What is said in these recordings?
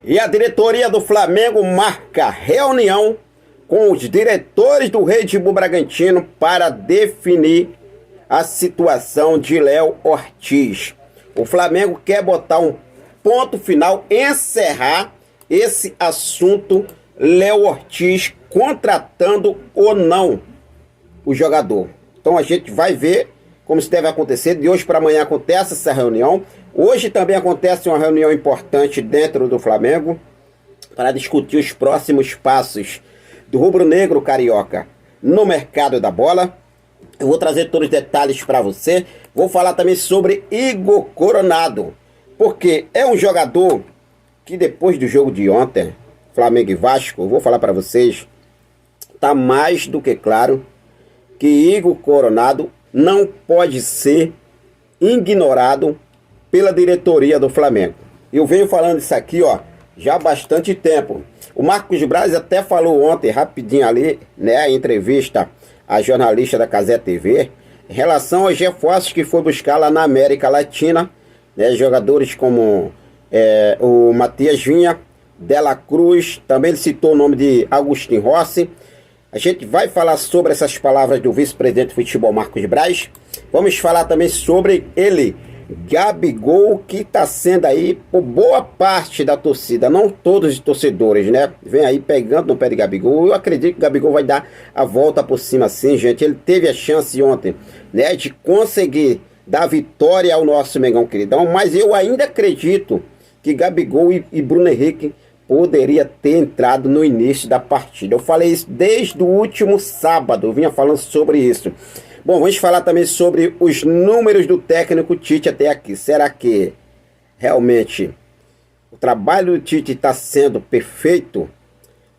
E a diretoria do Flamengo marca reunião com os diretores do Red Bull Bragantino para definir a situação de Léo Ortiz. O Flamengo quer botar um ponto final, encerrar esse assunto Léo Ortiz contratando ou não o jogador. Então a gente vai ver como isso deve acontecer. De hoje para amanhã acontece essa reunião. Hoje também acontece uma reunião importante dentro do Flamengo para discutir os próximos passos do rubro-negro carioca no mercado da bola. Eu vou trazer todos os detalhes para você. Vou falar também sobre Igor Coronado, porque é um jogador que depois do jogo de ontem, Flamengo e Vasco, eu vou falar para vocês, tá mais do que claro que Igor Coronado não pode ser ignorado pela diretoria do Flamengo. Eu venho falando isso aqui, já há bastante tempo. O Marcos Braz até falou ontem, rapidinho ali, né, em entrevista à jornalista da Cazé TV, em relação aos reforços que foi buscar lá na América Latina, né, jogadores como o Matias Vinha, Dela Cruz, também ele citou o nome de Agustin Rossi. A gente vai falar sobre essas palavras do vice-presidente de futebol Marcos Braz. Vamos falar também sobre ele, Gabigol, que está sendo aí por boa parte da torcida, não todos os torcedores, né? Vem aí pegando no pé de Gabigol. Eu acredito que o Gabigol vai dar a volta por cima sim, gente. Ele teve a chance ontem, né, de conseguir dar vitória ao nosso Mengão queridão, mas eu ainda acredito que Gabigol e Bruno Henrique poderia ter entrado no início da partida. Eu falei isso desde o último sábado, eu vinha falando sobre isso. Bom, vamos falar também sobre os números do técnico Tite até aqui. Será que realmente o trabalho do Tite está sendo perfeito?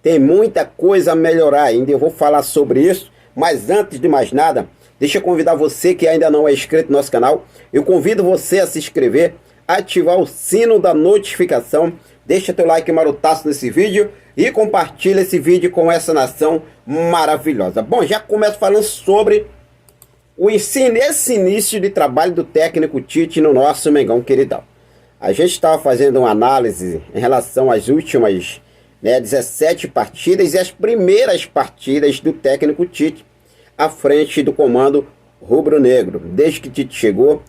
Tem muita coisa a melhorar ainda, eu vou falar sobre isso. Mas antes de mais nada, deixa eu convidar você que ainda não é inscrito no nosso canal. Eu convido você a se inscrever, ativar o sino da notificação. Deixa teu like marotaço nesse vídeo e compartilha esse vídeo com essa nação maravilhosa. Bom, já começo falando sobre esse início de trabalho do técnico Tite no nosso Mengão queridão. A gente estava fazendo uma análise em relação às últimas 17 partidas e as primeiras partidas do técnico Tite à frente do comando rubro-negro. Desde que Tite chegou,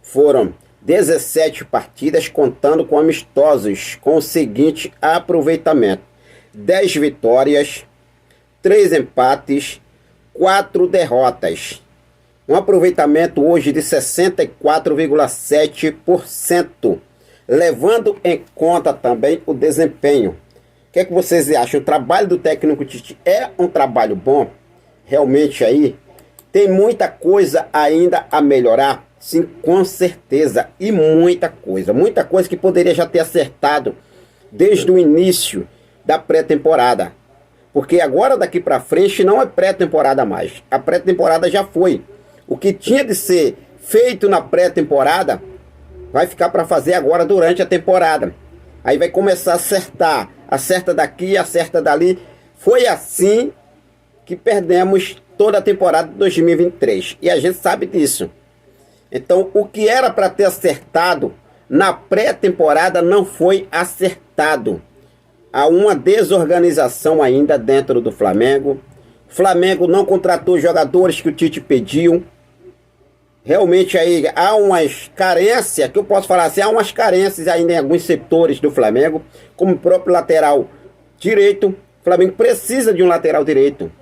foram 17 partidas contando com amistosos, com o seguinte aproveitamento: 10 vitórias, 3 empates, 4 derrotas. Um aproveitamento hoje de 64,7%, levando em conta também o desempenho. O que é que vocês acham? O trabalho do técnico Tite é um trabalho bom? Realmente aí tem muita coisa ainda a melhorar? Sim, com certeza, e muita coisa que poderia já ter acertado desde o início da pré-temporada, porque agora daqui para frente não é pré-temporada mais, a pré-temporada já foi. O que tinha de ser feito na pré-temporada vai ficar para fazer agora durante a temporada. Aí vai começar a acertar, acerta daqui, acerta dali. Foi assim que perdemos toda a temporada de 2023 e a gente sabe disso. Então, o que era para ter acertado na pré-temporada não foi acertado. Há uma desorganização ainda dentro do Flamengo. O Flamengo não contratou jogadores que o Tite pediu. Realmente aí há umas carências, que eu posso falar assim, há umas carências ainda em alguns setores do Flamengo, como o próprio lateral direito. O Flamengo precisa de um lateral direito.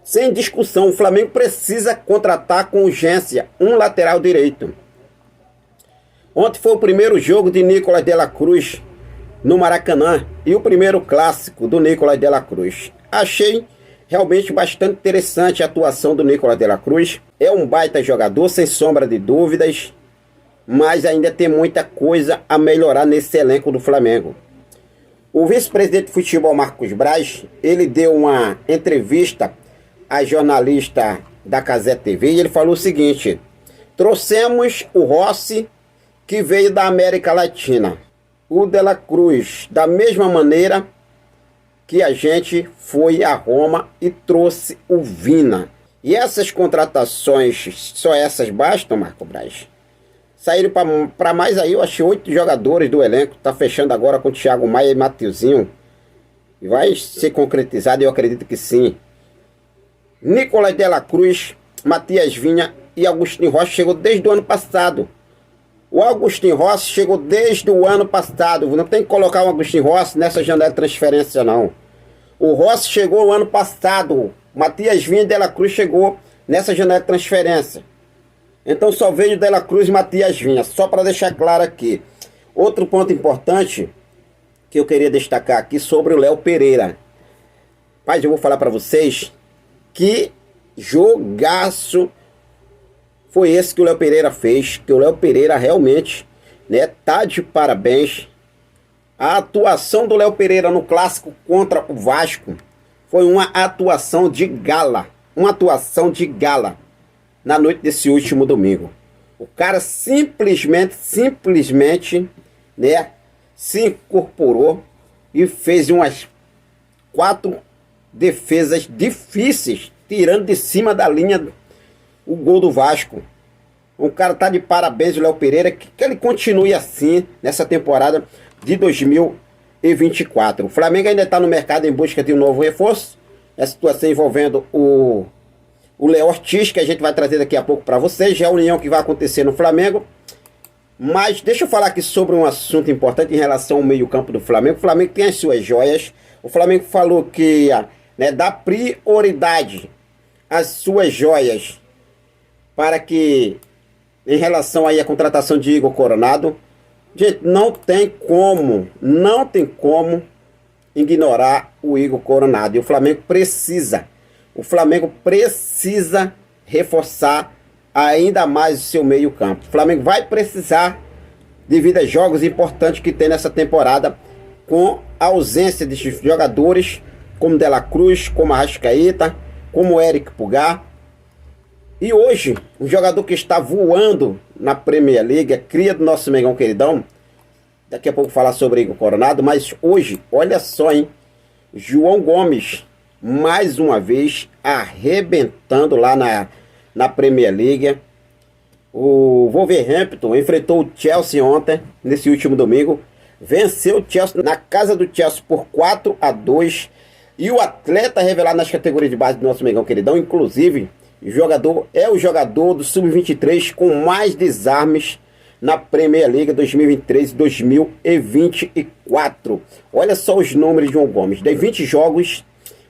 Sem discussão, o Flamengo precisa contratar com urgência um lateral direito. Ontem foi o primeiro jogo de Nicolás Dela Cruz no Maracanã e o primeiro clássico do Nicolás Dela Cruz. Achei realmente bastante interessante a atuação do Nicolás Dela Cruz. É um baita jogador, sem sombra de dúvidas, mas ainda tem muita coisa a melhorar nesse elenco do Flamengo. O vice-presidente de futebol Marcos Braz, ele deu uma entrevista a jornalista da Cazé TV e ele falou o seguinte: trouxemos o Rossi, que veio da América Latina, o Dela Cruz, da mesma maneira que a gente foi a Roma e trouxe o Vina. E essas contratações, só essas bastam, Marco Braz? Saíram para mais aí, eu achei 8 jogadores do elenco. Tá fechando agora com o Thiago Maia e Mateuzinho. E vai ser concretizado, eu acredito que sim. Nicolás de la Cruz, Matias Vinha e Agostinho Rossi chegou desde o ano passado. O Agostinho Rossi chegou desde o ano passado. Não tem que colocar o Agostinho Rossi nessa janela de transferência, não. O Rossi chegou o ano passado. Matias Vinha e de la Cruz chegou nessa janela de transferência. Então só vejo de la Cruz e Matias Vinha. Só para deixar claro aqui. Outro ponto importante que eu queria destacar aqui sobre o Léo Pereira. Mas eu vou falar para vocês que jogaço foi esse que o Léo Pereira fez, que o Léo Pereira realmente, né, tá de parabéns. A atuação do Léo Pereira no clássico contra o Vasco foi uma atuação de gala, na noite desse último domingo. O cara simplesmente, né, se incorporou e fez umas 4 defesas difíceis, tirando de cima da linha o gol do Vasco. O cara tá de parabéns, o Léo Pereira, que ele continue assim nessa temporada de 2024. O Flamengo ainda está no mercado em busca de um novo reforço. A situação envolvendo o Léo Ortiz, que a gente vai trazer daqui a pouco para vocês. Reunião que vai acontecer no Flamengo. Mas deixa eu falar aqui sobre um assunto importante em relação ao meio-campo do Flamengo. O Flamengo tem as suas joias. O Flamengo falou que, né, dá prioridade às suas joias para que, em relação aí à contratação de Igor Coronado, gente, não tem como ignorar o Igor Coronado. E o Flamengo precisa reforçar ainda mais o seu meio campo. O Flamengo vai precisar, devido a jogos importantes que tem nessa temporada, com a ausência de jogadores como De La Cruz, como Arrascaeta, como Eric Pulgar. E hoje, um jogador que está voando na Premier League, é cria do nosso Mengão queridão. Daqui a pouco falar sobre Igor Coronado, mas hoje, olha só, hein? João Gomes, mais uma vez, arrebentando lá na Premier League. O Wolverhampton enfrentou o Chelsea ontem, nesse último domingo. Venceu o Chelsea na casa do Chelsea por 4-2. E o atleta revelado nas categorias de base do nosso Mengão queridão, inclusive, o jogador do Sub-23 com mais desarmes na Premier League 2023 e 2024. Olha só os números de João Gomes. De 20 jogos,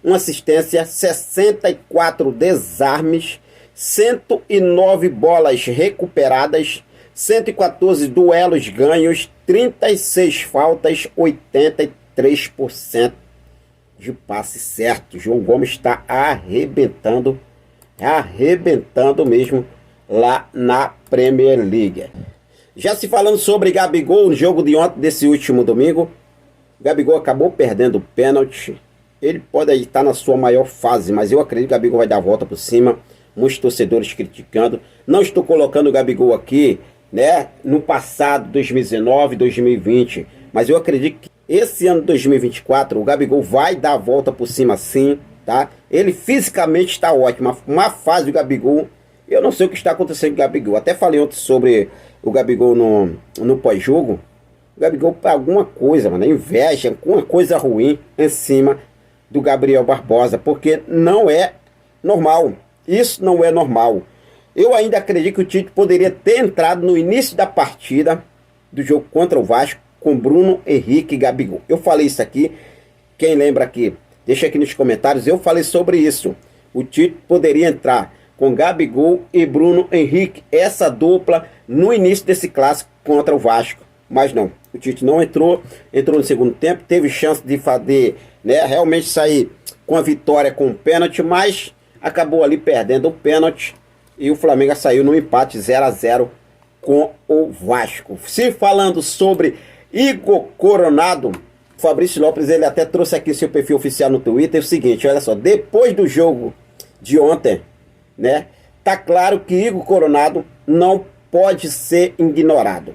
uma assistência, 64 desarmes, 109 bolas recuperadas, 114 duelos ganhos, 36 faltas, 83% de passe certo. João Gomes está arrebentando mesmo lá na Premier League. Já se falando sobre Gabigol, no jogo de ontem, desse último domingo, Gabigol acabou perdendo o pênalti. Ele pode estar na sua maior fase, mas eu acredito que o Gabigol vai dar a volta por cima. Muitos torcedores criticando. Não estou colocando o Gabigol aqui, né, no passado, 2019, 2020, mas eu acredito que esse ano 2024 o Gabigol vai dar a volta por cima sim, tá? Ele fisicamente está ótimo, uma fase do Gabigol, eu não sei o que está acontecendo com o Gabigol. Até falei ontem sobre o Gabigol no pós-jogo. O Gabigol, para alguma coisa, mano, inveja, alguma coisa ruim em cima do Gabriel Barbosa, porque não é normal. Isso não é normal. Eu ainda acredito que o Tite poderia ter entrado no início da partida do jogo contra o Vasco com Bruno Henrique e Gabigol. Eu falei isso aqui, quem lembra aqui, deixa aqui nos comentários, eu falei sobre isso. O Tite poderia entrar com Gabigol e Bruno Henrique, essa dupla, no início desse clássico contra o Vasco. Mas não, o Tite não entrou no segundo tempo, teve chance de fazer, né, realmente sair com a vitória com o pênalti, mas acabou ali perdendo o pênalti e o Flamengo saiu no empate 0-0 com o Vasco. Se falando sobre Igor Coronado, o Fabrício Lopes, ele até trouxe aqui seu perfil oficial no Twitter, é o seguinte, olha só, depois do jogo de ontem, né, tá claro que Igor Coronado não pode ser ignorado,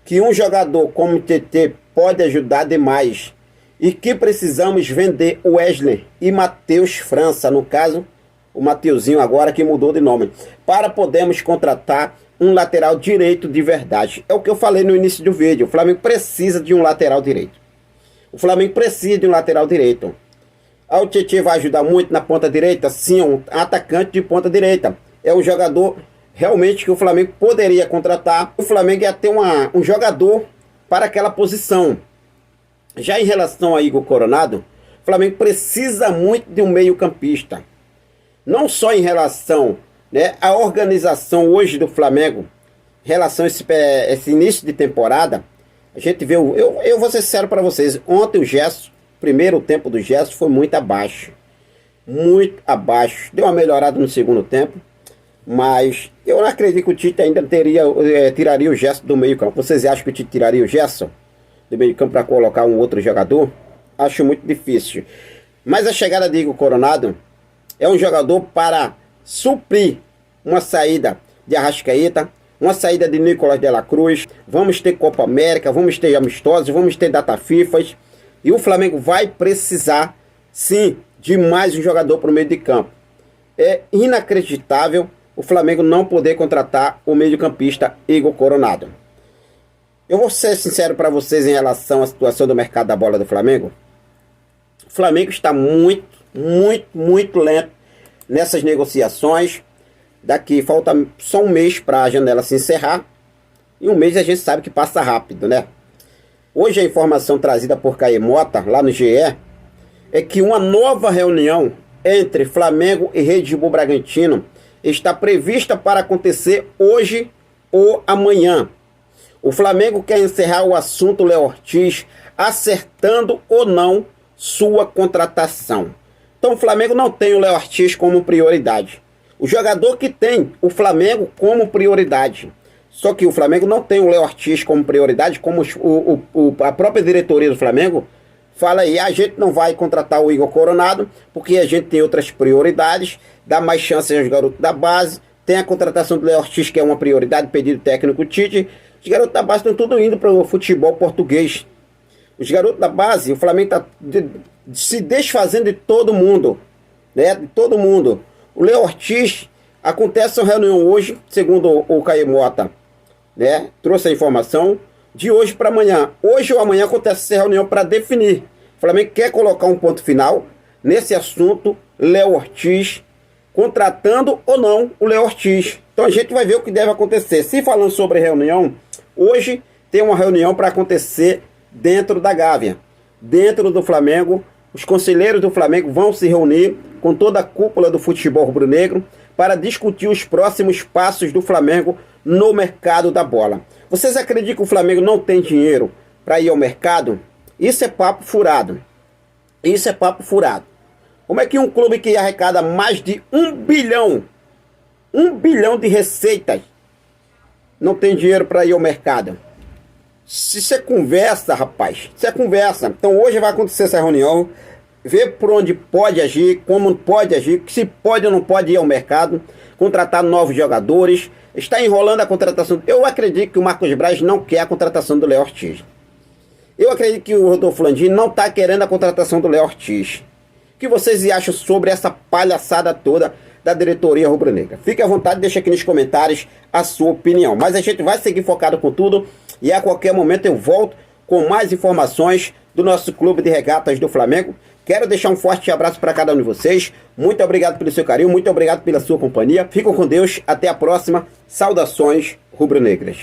que um jogador como o TT pode ajudar demais e que precisamos vender o Wesley e Matheus França, no caso o Mateuzinho agora que mudou de nome, para podermos contratar um lateral direito de verdade. É o que eu falei no início do vídeo. O Flamengo precisa de um lateral direito. O Flamengo precisa de um lateral direito. O Tietê vai ajudar muito na ponta direita? Sim, um atacante de ponta direita. É um jogador realmente que o Flamengo poderia contratar. O Flamengo ia ter um jogador para aquela posição. Já em relação a Igor Coronado, o Flamengo precisa muito de um meio-campista. Não só em relação, né, à organização hoje do Flamengo, em relação a esse início de temporada, a gente vê, eu vou ser sincero para vocês, ontem o Gerson, primeiro tempo do Gerson foi muito abaixo. Muito abaixo. Deu uma melhorada no segundo tempo, mas eu não acredito que o Tite ainda tiraria o Gerson do meio campo. Vocês acham que o Tite tiraria o Gerson do meio campo para colocar um outro jogador? Acho muito difícil. Mas a chegada de Igor Coronado é um jogador para suprir uma saída de Arrascaeta, uma saída de Nicolás de la Cruz. Vamos ter Copa América, vamos ter amistosos, vamos ter data FIFA. E o Flamengo vai precisar, sim, de mais um jogador para o meio de campo. É inacreditável o Flamengo não poder contratar o meio-campista Igor Coronado. Eu vou ser sincero para vocês em relação à situação do mercado da bola do Flamengo. O Flamengo está muito lento nessas negociações. Daqui falta só um mês para a janela se encerrar. E um mês a gente sabe que passa rápido, né? Hoje a informação trazida por Caê Mota, lá no GE, é que uma nova reunião entre Flamengo e Red Bull Bragantino está prevista para acontecer hoje ou amanhã. O Flamengo quer encerrar o assunto Léo Ortiz, acertando ou não sua contratação. Então o Flamengo não tem o Léo Ortiz como prioridade. O jogador que tem o Flamengo como prioridade. Só que o Flamengo não tem o Léo Ortiz como prioridade, como a própria diretoria do Flamengo fala aí, a gente não vai contratar o Igor Coronado, porque a gente tem outras prioridades, dá mais chances aos garotos da base, tem a contratação do Léo Ortiz, que é uma prioridade, pedido técnico Tite. Os garotos da base estão tudo indo para o futebol português. Os garotos da base, o Flamengo está se desfazendo de todo mundo, né? De todo mundo. O Léo Ortiz, acontece uma reunião hoje, segundo o Caê Mota, né? Trouxe a informação, de hoje para amanhã. Hoje ou amanhã acontece essa reunião para definir. O Flamengo quer colocar um ponto final nesse assunto, Léo Ortiz, contratando ou não o Léo Ortiz. Então a gente vai ver o que deve acontecer. Se falando sobre reunião, hoje tem uma reunião para acontecer dentro da Gávea. Dentro do Flamengo, os conselheiros do Flamengo vão se reunir com toda a cúpula do futebol rubro-negro para discutir os próximos passos do Flamengo no mercado da bola. Vocês acreditam que o Flamengo não tem dinheiro para ir ao mercado? Isso é papo furado. Isso é papo furado. Como é que um clube que arrecada mais de 1 bilhão de receitas não tem dinheiro para ir ao mercado? Se você conversa, rapaz, você conversa. Então hoje vai acontecer essa reunião, ver por onde pode agir, como pode agir, se pode ou não pode ir ao mercado, contratar novos jogadores, está enrolando a contratação. Eu acredito que o Marcos Braz não quer a contratação do Léo Ortiz. Eu acredito que o Rodolfo Landim não está querendo a contratação do Léo Ortiz. O que vocês acham sobre essa palhaçada toda da diretoria rubro-negra? Fique à vontade, deixa aqui nos comentários a sua opinião. Mas a gente vai seguir focado com tudo e a qualquer momento eu volto com mais informações do nosso clube de regatas do Flamengo. Quero deixar um forte abraço para cada um de vocês. Muito obrigado pelo seu carinho, muito obrigado pela sua companhia. Fiquem com Deus, até a próxima. Saudações rubro-negras.